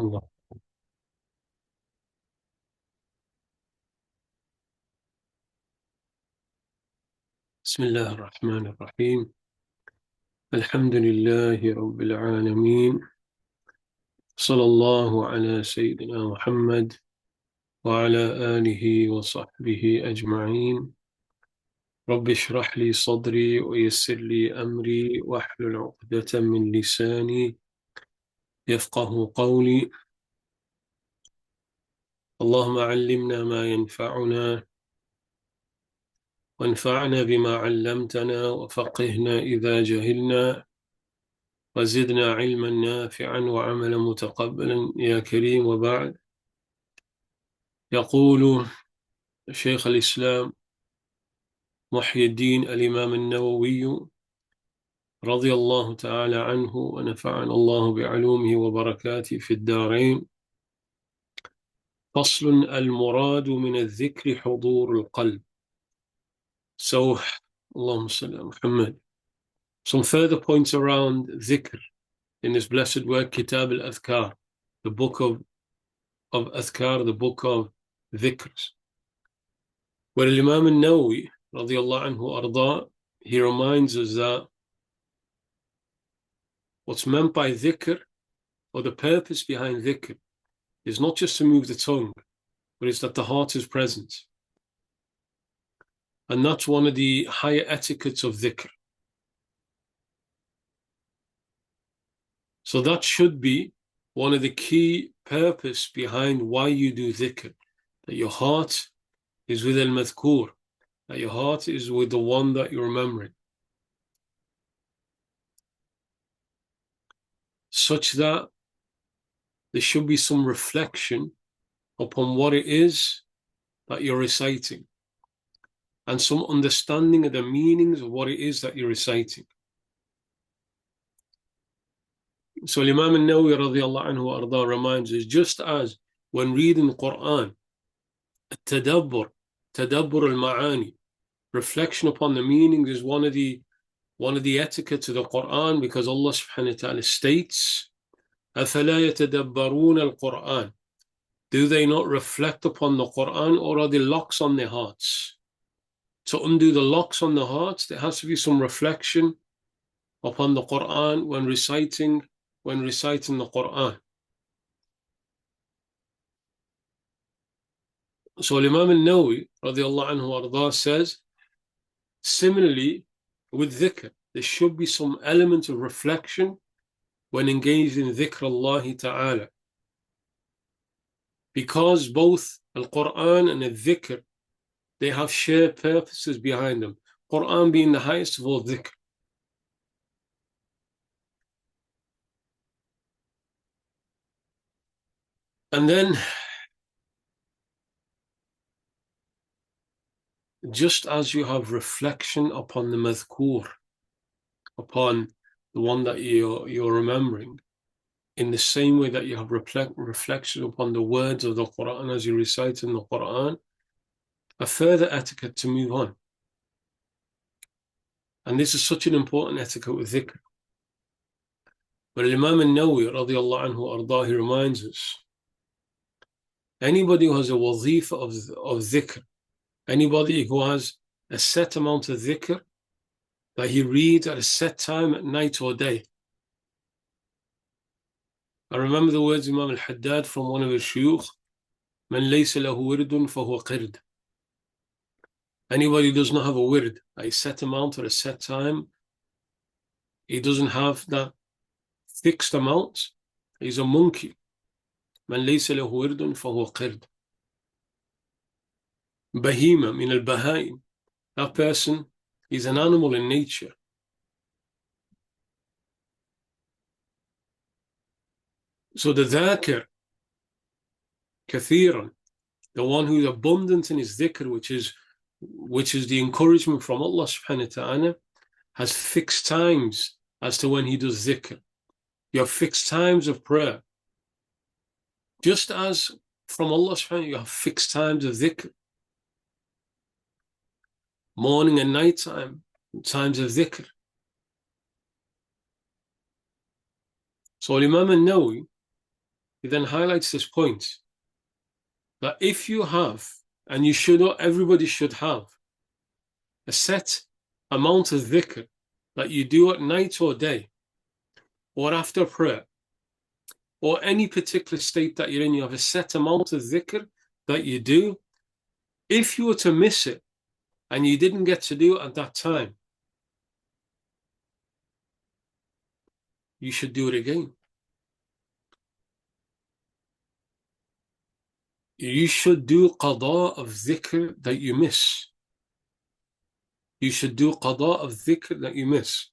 الله. بسم الله الرحمن الرحيم. الحمد لله رب العالمين، صلى الله على سيدنا محمد وعلى آله وصحبه أجمعين. رب اشرح لي صدري ويسر لي أمري واحلل عقدة من لساني يفقه قولي. اللهم علمنا ما ينفعنا وانفعنا بما علمتنا وفقهنا إذا جهلنا وزدنا علما نافعا وعملا متقبلا يا كريم. وبعد، يقول شيخ الإسلام محي الدين الإمام النووي رضي الله تعالى عنه ونفعنا الله بعلومه وبركاته في الدارين: فصل: المراد من الذكر حضور القلب. So, اللهم صل على محمد. Some further points around dhikr in this blessed work, Kitab al-Adhkār, the book of Adhkar, the book of dhikrs, where Imam al-Nawawi radiallahu anhu arda, he reminds us that what's meant by dhikr, or the purpose behind dhikr, is not just to move the tongue, but it's that the heart is present. And that's one of the higher etiquettes of dhikr. So that should be one of the key purpose behind why you do dhikr, that your heart is with al-Madhkūr, that your heart is with the one that you're remembering, such that there should be some reflection upon what it is that you're reciting, and some understanding of the meanings of what it is that you're reciting. So Imam al-Nawawi radiallahu anhu arda reminds us, just as when reading the Quran, tadabbur al-ma'ani, reflection upon the meanings, is one of the etiquettes of the Quran, because Allah subhanahu wa ta'ala states, أَفَلَا يَتَدَبَّرُونَ الْقُرْآنَ, do they not reflect upon the Quran, or are the locks on their hearts? To undo the locks on the hearts, there has to be some reflection upon the Quran when reciting the Quran. So Imam al-Nawawi radiallahu anhu arda says, similarly with dhikr, there should be some element of reflection when engaged in dhikr Allah ta'ala, because both al-Quran and al-dhikr, they have shared purposes behind them, Quran being the highest of all dhikr. And then, just as you have reflection upon the madhkur, upon the one that you're remembering, in the same way that you have reflection upon the words of the Quran as you recite in the Quran, a further etiquette to move on. And this is such an important etiquette with dhikr. But Imam al-Nawawi radiallahu anhu arda, he reminds us, anybody who has a wazifa of dhikr, anybody who has a set amount of dhikr that he reads at a set time at night or day. I remember the words of Imam al-Haddad from one of his shuyukh, "Man laysa lahu wirdun fahuwa qird." Anybody who does not have a wird, a set amount or a set time, he doesn't have that fixed amount, he's a monkey. Man laysa lahu wirdun fahuwa qird. Bahima min al-bahaim, that person is an animal in nature. So the dhakir kathiran, the one who is abundant in his dhikr, which is the encouragement from Allah subhanahu wa ta'ala, has fixed times as to when he does dhikr. You have fixed times of prayer. Just as from Allah subhanahu wa ta'ala you have fixed times of dhikr. Morning and night time, times of dhikr. So Imam al-Nawawi he then highlights this point that if you have, and you should, everybody should have, a set amount of dhikr that you do at night or day, or after prayer, or any particular state that you're in, you have a set amount of dhikr that you do. If you were to miss it and you didn't get to do it at that time, you should do it again. You should do qada of dhikr that you miss. You should do qada of dhikr that you miss.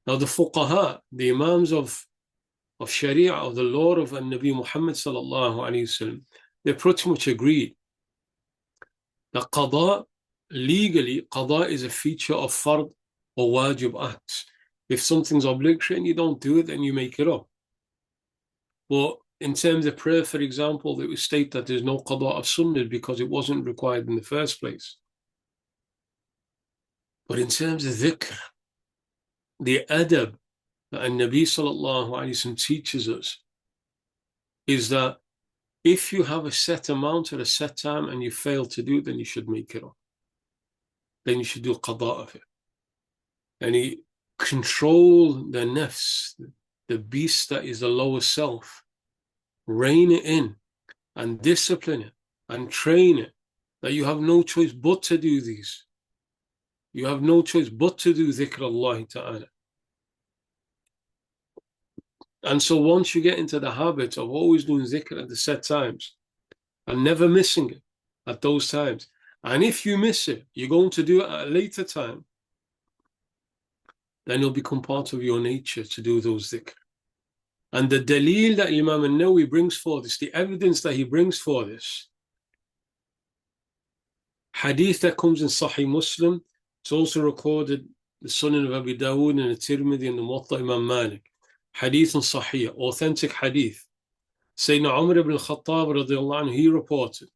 Now the fuqaha, the imams of Sharia, of the law of Nabi Muhammad sallallahu alayhi wasallam, they pretty much agreed that qada, legally, qada is a feature of fard or wajib acts. If something's obligatory and you don't do it, then you make it up. But in terms of prayer, for example, it would state that there's no qada of sunnah because it wasn't required in the first place. But in terms of dhikr, the adab that Nabi sallallahu alayhi wasallam teaches us is that if you have a set amount at a set time and you fail to do it, then you should make it up. Then you should do qada of it. And he control the nafs, the beast that is the lower self, rein it in and discipline it and train it, that you have no choice but to do these. You have no choice but to do dhikr Allah ta'ala. And so once you get into the habit of always doing dhikr at the set times and never missing it at those times, and if you miss it, you're going to do it at a later time, then it'll become part of your nature to do those dhikr. And the dalil that Imam al-Nawawi brings for this, the evidence that he brings for this, hadith that comes in Sahih Muslim, it's also recorded the Sunan of Abu Dawood and the Tirmidhi and the Muwatta Imam Malik. Hadith Sahih, authentic hadith. Sayyidina Umar ibn al-Khattab radiallahu anhu, he reported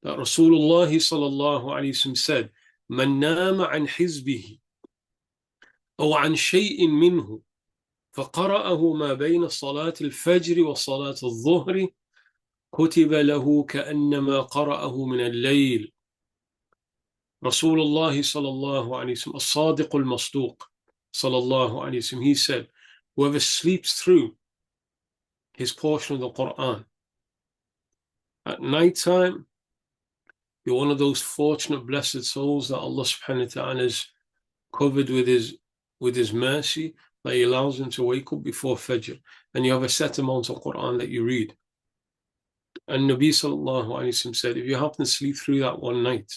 that Rasulullah sallallahu alayhi wasallam said, "Man nama an hizbihi, aw an shay'in minhu, فقرأه ما بين صلاة الفجر وصلاة الظهر كتب له كأنما قرأه من الليل." Rasulullah sallallahu alayhi wasallam, as-Sadiq al-Masduq sallallahu alayhi wasallam, he said, whoever sleeps through his portion of the Quran at night time, you're one of those fortunate, blessed souls that Allah subhanahu wa ta'ala has covered with his mercy, that he allows them to wake up before Fajr, and you have a set amount of Quran that you read. And Nabi sallallahu alayhi wasallam said, if you happen to sleep through that one night,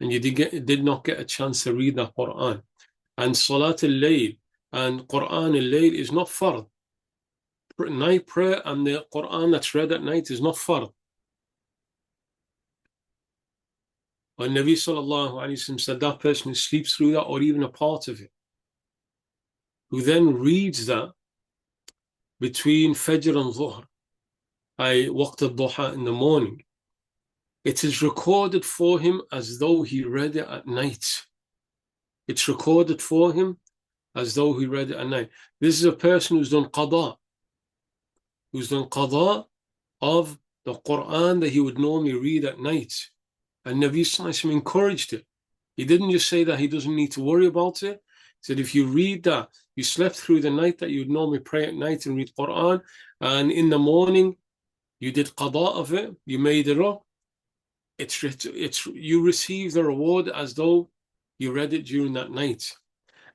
and you did not get a chance to read that Quran, and Salat al-Layl and Quran al-Layl is not fard. Night prayer and the Quran that's read at night is not fard. And Nabi sallallahu alayhi wasallam said that person who sleeps through that, or even a part of it, who then reads that between Fajr and Dhuhr, waqt al-Duha in the morning, it is recorded for him as though he read it at night. It's recorded for him as though he read it at night. This is a person who's done qada of the Quran that he would normally read at night. And Nabi sallallahu alayhi wasallam encouraged it. He didn't just say that he doesn't need to worry about it. He said, if you read that, you slept through the night that you would normally pray at night and read Quran, and in the morning you did qada of it, you made it up, you receive the reward as though you read it during that night.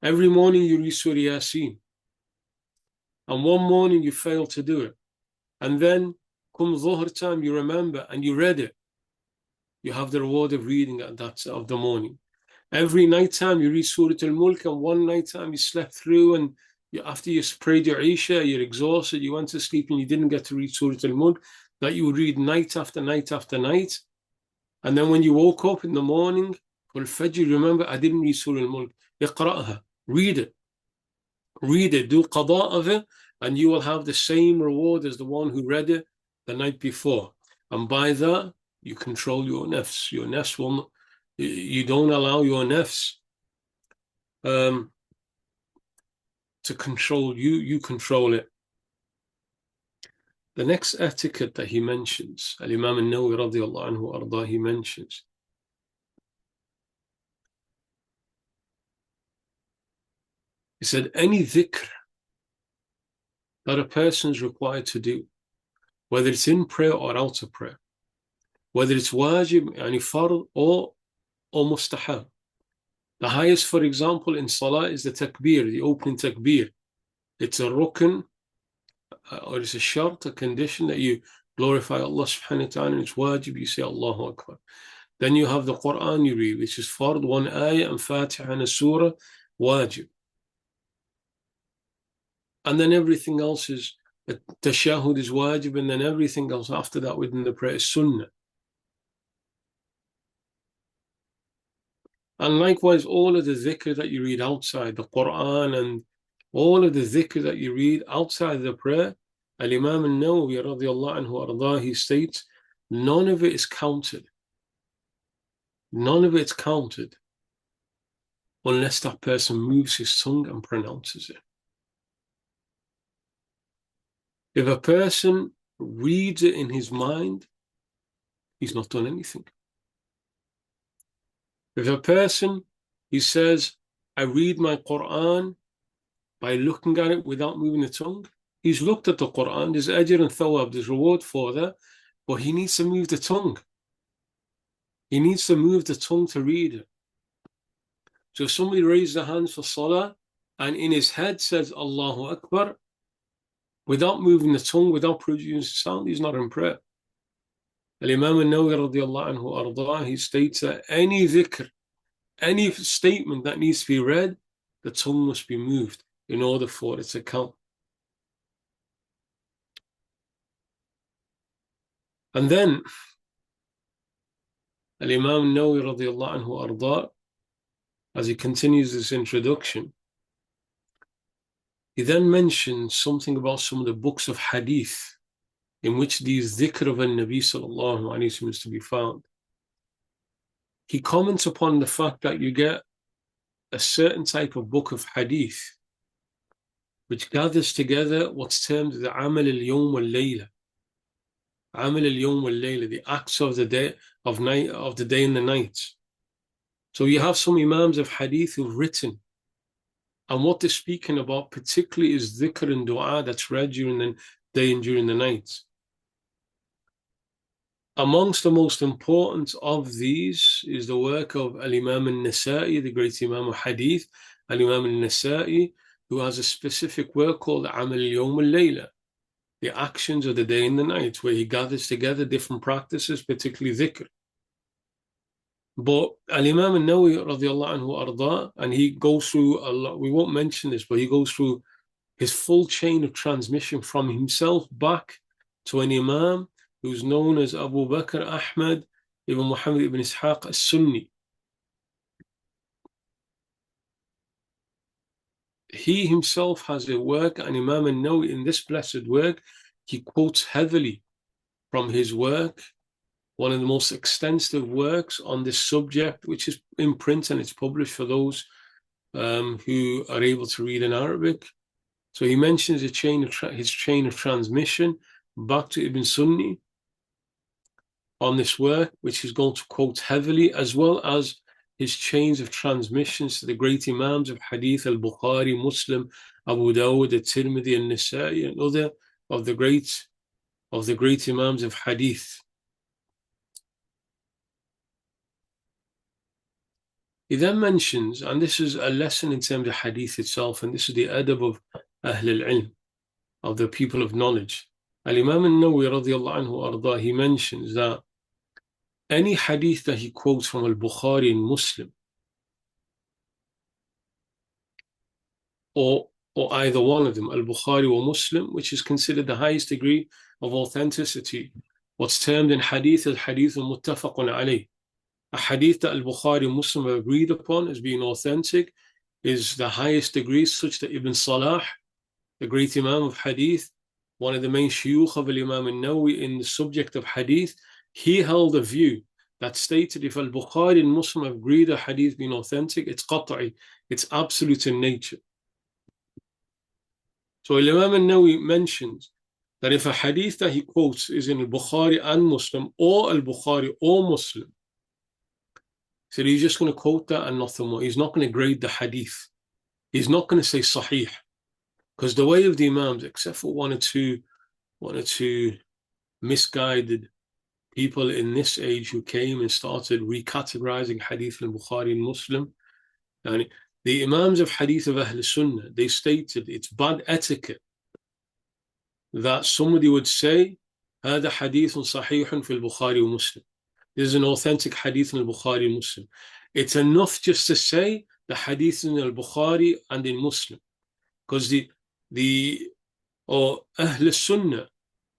Every morning you read Surah Yasin, and one morning you fail to do it, and then come Dhuhr time you remember and you read it, you have the reward of reading at that of the morning. Every night time you read Surah Al-Mulk, and one night time you slept through, and after you prayed your Isha, you're exhausted, you went to sleep and you didn't get to read Surah Al-Mulk, that you would read night after night after night. And then when you woke up in the morning for Fajr, you remember, I didn't read Surah Al-Mulk. Iqra'ha, read it, do qada of it, and you will have the same reward as the one who read it the night before. And by that, you control your nafs. Your nafs will not, you don't allow your nafs to control you, you control it. The next etiquette that he mentions, Al-Imam al-Nawawi radiallahu anhu arda, he mentions, he said, any dhikr that a person is required to do, whether it's in prayer or out of prayer, whether it's wajib, yani fard, or mustahab. The highest, for example, in salah is the takbir, the opening takbir. It's a rukn, or it's a shart, a condition that you glorify Allah subhanahu wa ta'ala, and it's wajib, you say Allahu Akbar. Then you have the Quran you read, which is fard, one ayah, and Fatiha and a surah, wajib. And then everything else is, the tashahud is wajib, and then everything else after that within the prayer is sunnah. And likewise, all of the dhikr that you read outside the Quran and all of the dhikr that you read outside the prayer, Al-Imam al-Nawawi radiallahu anhu ardah, he states, none of it is counted. None of it's counted unless that person moves his tongue and pronounces it. If a person reads it in his mind, he's not done anything. If a person, he says, I read my Quran by looking at it without moving the tongue, he's looked at the Quran, there's ajr and thawab, there's reward for that, but he needs to move the tongue. He needs to move the tongue to read it. So if somebody raises their hands for salah and in his head says Allahu Akbar, without moving the tongue, without producing sound, he's not in prayer. Al-Imam al-Nawawi radiallahu anhu ardah, he states that any dhikr, any statement that needs to be read, the tongue must be moved in order for it to count. And then Al-Imam al-Nawawi radiallahu anhu ardah, as he continues this introduction, he then mentions something about some of the books of hadith in which these dhikr of al-Nabi sallallahu alayhi wa sallam is to be found. He comments upon the fact that you get a certain type of book of hadith which gathers together what's termed the amal al-yawm wal-layla. Amal al-yawm wal-layla, the acts of the day, of the day and the night. So you have some imams of hadith who've written, and what they're speaking about particularly is dhikr and dua that's read during the day and during the night. Amongst the most important of these is the work of Al-Imam al-Nasa'i, the great Imam of Hadith, Al-Imam al-Nasa'i, who has a specific work called Amal al-Yawm al-Layla, the actions of the day and the night, where he gathers together different practices, particularly dhikr. But Al-Imam al-Nawawi radiallahu anhu ardah, and he goes through a lot, we won't mention this, but he goes through his full chain of transmission from himself back to an Imam who's known as Abu Bakr Ahmad ibn Muhammad ibn Ishaq as-Sunni. He himself has a work, and Imam al-Nawawi, in this blessed work, he quotes heavily from his work, one of the most extensive works on this subject, which is in print and it's published for those who are able to read in Arabic. So he mentions his chain of transmission back to Ibn Sunni on this work, which he's going to quote heavily, as well as his chains of transmissions to the great Imams of Hadith, al-Bukhari, Muslim, Abu Dawud, al-Tirmidhi, al-Nasa'i, and other of the great Imams of Hadith. He then mentions, and this is a lesson in terms of Hadith itself, and this is the adab of Ahl al-Ilm, of the people of knowledge. Al-Imam al-Nawawi radiallahu anhu ardah, he mentions that any hadith that he quotes from al-Bukhari and Muslim, or either one of them, al-Bukhari or Muslim, which is considered the highest degree of authenticity, what's termed in hadith al-hadith al-muttafaqun alayh. A hadith that al-Bukhari and Muslim have agreed upon as being authentic is the highest degree, such that Ibn Salah, the great Imam of Hadith, one of the main shuyukh of Imam al-Nawawi in the subject of Hadith, he held a view that stated if al-Bukhari and Muslim have agreed a hadith being authentic, it's qat'i, it's absolute in nature. So Imam al-Nawawi mentions that if a hadith that he quotes is in al-Bukhari and Muslim, or al-Bukhari or Muslim, so he's just going to quote that and nothing more. He's not going to grade the hadith. He's not going to say sahih, because the way of the Imams, except for one or two misguided people in this age who came and started recategorizing hadith in Bukhari and Muslim, and the Imams of hadith of Ahl Sunnah, they stated it's bad etiquette that somebody would say هذا حديث صحيح في البخاري ومسلم. This is an authentic hadith in al-Bukhari and Muslim. It's enough just to say the hadith in al-Bukhari and in Muslim, because the Ahl Sunnah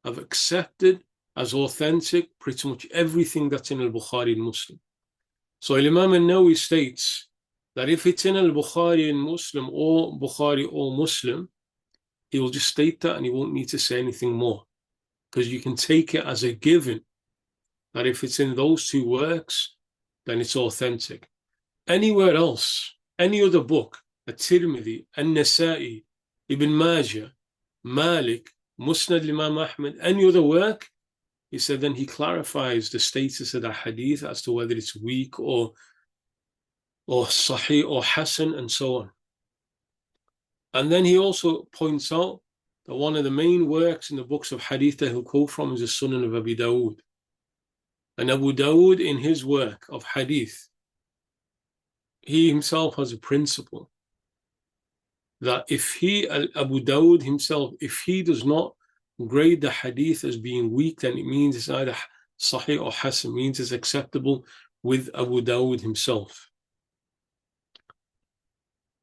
have accepted as authentic pretty much everything that's in al-Bukhari and Muslim. So Imam al-Nawawi states that if it's in al-Bukhari and Muslim or Bukhari or Muslim, he will just state that and he won't need to say anything more, because you can take it as a given that if it's in those two works, then it's authentic. Anywhere else, any other book, at-Tirmidhi, an-Nasa'i, Ibn Majah, Malik, Musnad Imam Ahmad, any other work, he said, then he clarifies the status of the hadith as to whether it's weak or sahih or hasan and so on. And then he also points out that one of the main works in the books of hadith that he'll quote from is the Sunan of Abu Dawud. And Abu Dawud, in his work of hadith, he himself has a principle that if Abu Dawud himself, if he does not grade the hadith as being weak, then it means it's either sahih or hasan, means it's acceptable with Abu Dawud himself.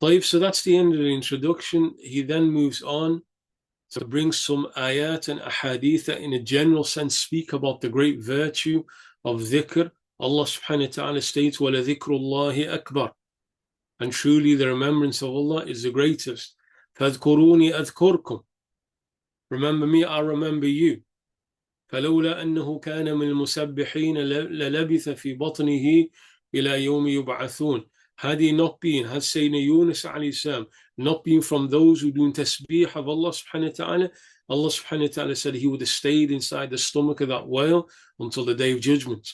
So that's the end of the introduction. He then moves on to bring some ayat and ahadith that in a general sense speak about the great virtue of dhikr. Allah subhanahu wa ta'ala states, وَلَذِكْرُ اللَّهِ أَكْبَرُ, and truly the remembrance of Allah is the greatest. فَاذْكُرُونِي أَذْكُرْكُمْ, remember me, I remember you. فَلَوْلَا أَنَّهُ كَانَ مِنَ الْمُسَبِّحِينَ لَلَبِثَ فِي بَطْنِهِ إِلَى يَوْمِ يُبْعَثُونَ. Had he not been, had Sayyidina Yunus alayhi salam not been from those who do tasbih of Allah subhanahu wa ta'ala, Allah subhanahu wa ta'ala said he would have stayed inside the stomach of that whale until the day of judgment.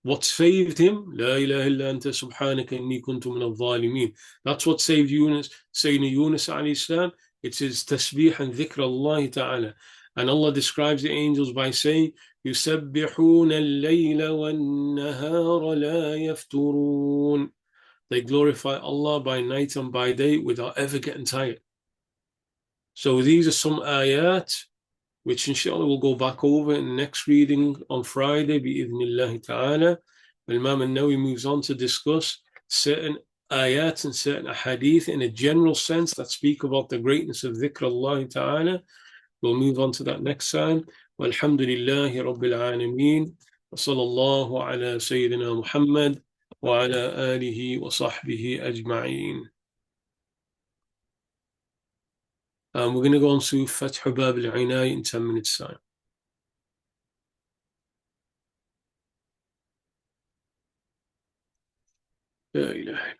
What saved him? La ilaha illa anta subhanaka inni kuntu min al-zalimin. That's what saved Yunus, Sayyidina Yunus alayhi salam. It's his tasbih and dhikr Allah ta'ala. And Allah describes the angels by saying, يُسَبِّحُونَ اللَّيْلَ وَالنَّهَارَ لَا يَفْتُرُونَ. They glorify Allah by night and by day without ever getting tired. So these are some ayat, which inshallah we'll go back over in the next reading on Friday, bi'idhnillahi ta'ala. Imam al-Nawawi moves on to discuss certain ayat and certain hadith in a general sense that speak about the greatness of dhikr Allah ta'ala. We'll move on to that next time. Walhamdulillahi Rabbil Alameen. Wa sallallahu ala Sayyidina Muhammad wa ala alihi wa sahbihi ajma'een. We're going to go on to Fath Bab al-Inay in 10 minutes time. La ilaha